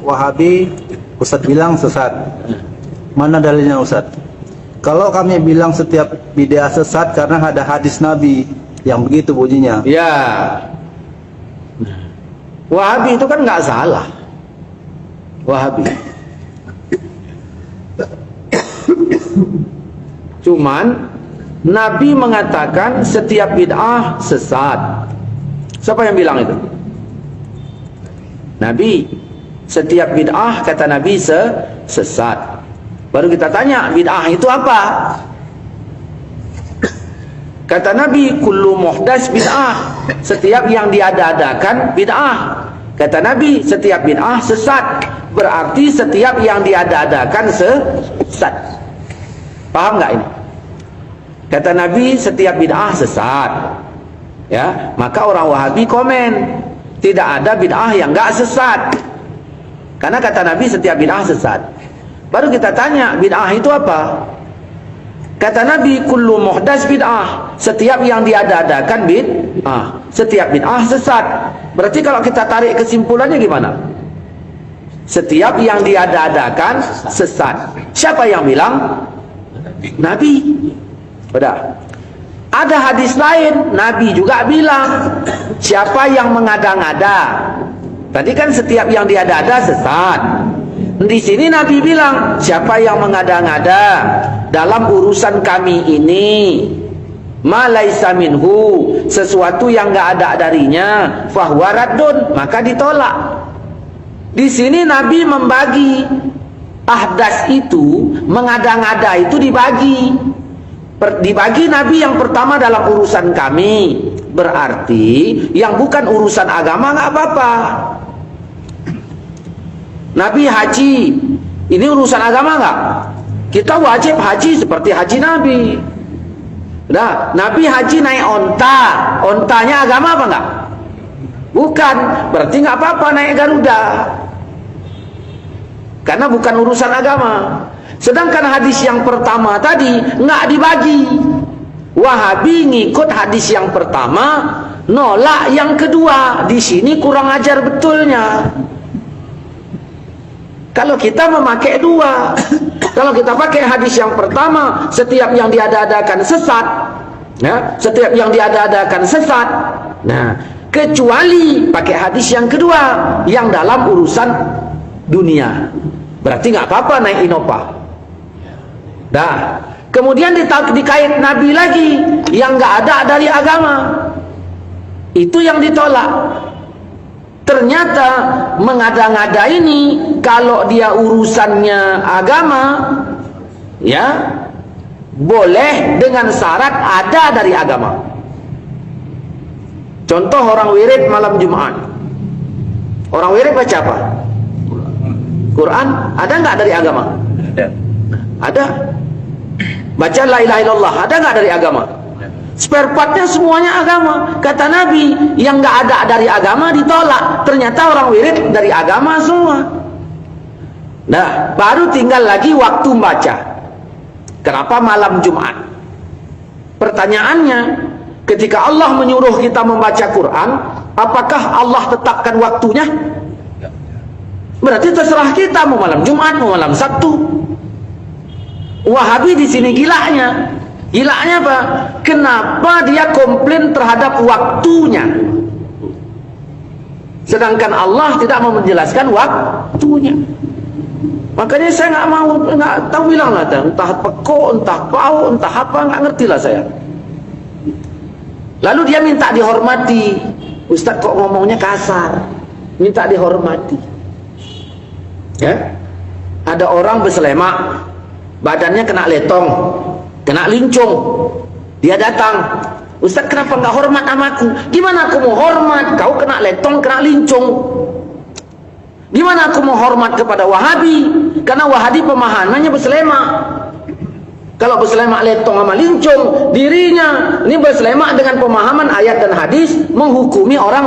Wahabi Ustaz bilang sesat. Mana dalilnya Ustaz? Kalau kami bilang setiap bid'ah sesat karena ada hadis Nabi yang begitu bunyinya. Ya, Wahabi itu kan nggak salah. Wahabi. Cuman Nabi mengatakan setiap bid'ah sesat. Siapa yang bilang itu? Nabi. Setiap bid'ah kata Nabi sesat. Baru kita tanya, bid'ah itu apa? Kata Nabi, kullu muhdas bid'ah. Setiap yang diada-adakan bid'ah. Kata Nabi, setiap bid'ah sesat. Berarti setiap yang diada-adakan sesat. Paham nggak ini? Kata Nabi, setiap bid'ah sesat. Ya, maka orang Wahabi komen, tidak ada bid'ah yang nggak sesat. Karena kata Nabi setiap bid'ah sesat. Baru kita tanya, bid'ah itu apa? Kata Nabi, kullu muhdas bid'ah. Setiap yang diada-adakan bid'ah. Setiap bid'ah sesat. Berarti kalau kita tarik kesimpulannya gimana? Setiap yang diada-adakan sesat. Siapa yang bilang? Nabi. Udah. Ada hadis lain, Nabi juga bilang, siapa yang mengada-ngada. Tadi kan setiap yang diada-ada sesat. Di sini Nabi bilang, siapa yang mengada-ngada dalam urusan kami ini, ma laisa minhu, sesuatu yang enggak ada darinya, fahuwa raddun, maka ditolak. Di sini Nabi membagi ahdas itu, mengada-ngada itu dibagi. Dibagi Nabi yang pertama dalam urusan kami, berarti yang bukan urusan agama enggak apa-apa. Nabi haji, ini urusan agama enggak? Kita wajib haji seperti haji Nabi. Nah, Nabi haji naik onta, ontanya agama apa enggak? Bukan, berarti enggak apa-apa naik Garuda. Karena bukan urusan agama. Sedangkan hadis yang pertama tadi enggak dibagi. Wahabi ngikut hadis yang pertama, nolak yang kedua. Di sini kurang ajar betulnya. Kalau kita memakai dua, kalau kita pakai hadis yang pertama, setiap yang diada-adakan sesat, ya, setiap yang diada-adakan sesat. Nah, kecuali pakai hadis yang kedua, yang dalam urusan dunia, berarti nggak apa-apa naik Innova. Nah, kemudian dikait Nabi lagi, yang nggak ada dari agama, itu yang ditolak. Ternyata mengada-ngada ini kalau dia urusannya agama, ya boleh dengan syarat ada dari agama. Contoh orang wirid malam Jumat. Orang wirid baca apa? Quran. Ada nggak dari agama? Ada. Baca la ilaha illallah. Ada nggak dari agama? Spare partnya semuanya agama. Kata Nabi, yang nggak ada dari agama ditolak. Ternyata orang wirid dari agama semua. Nah, baru tinggal lagi waktu baca. Kenapa malam Jumat? Pertanyaannya, ketika Allah menyuruh kita membaca Quran, apakah Allah tetapkan waktunya? Berarti terserah kita mau malam Jumat, mau malam Sabtu. Wahabi di sini gilanya. Gilanya apa? Kenapa dia komplain terhadap waktunya? Sedangkan Allah tidak mau menjelaskan waktunya. Makanya saya nggak tahu bilang lah, entah peko, entah pau, entah apa, nggak ngerti lah saya. Lalu dia minta dihormati. Ustaz kok ngomongnya kasar? Minta dihormati. Ya? Ada orang berselemak, badannya kena letong, kena lincung. Dia datang, Ustaz kenapa nggak hormat sama aku? Gimana aku mau hormat? Kau kena letong, kena lincung. Gimana aku mau hormat kepada Wahabi? Karena Wahabi pemahamannya berselemak. Kalau berselemak letong sama lincung, dirinya ini berselemak dengan pemahaman ayat dan hadis menghukumi orang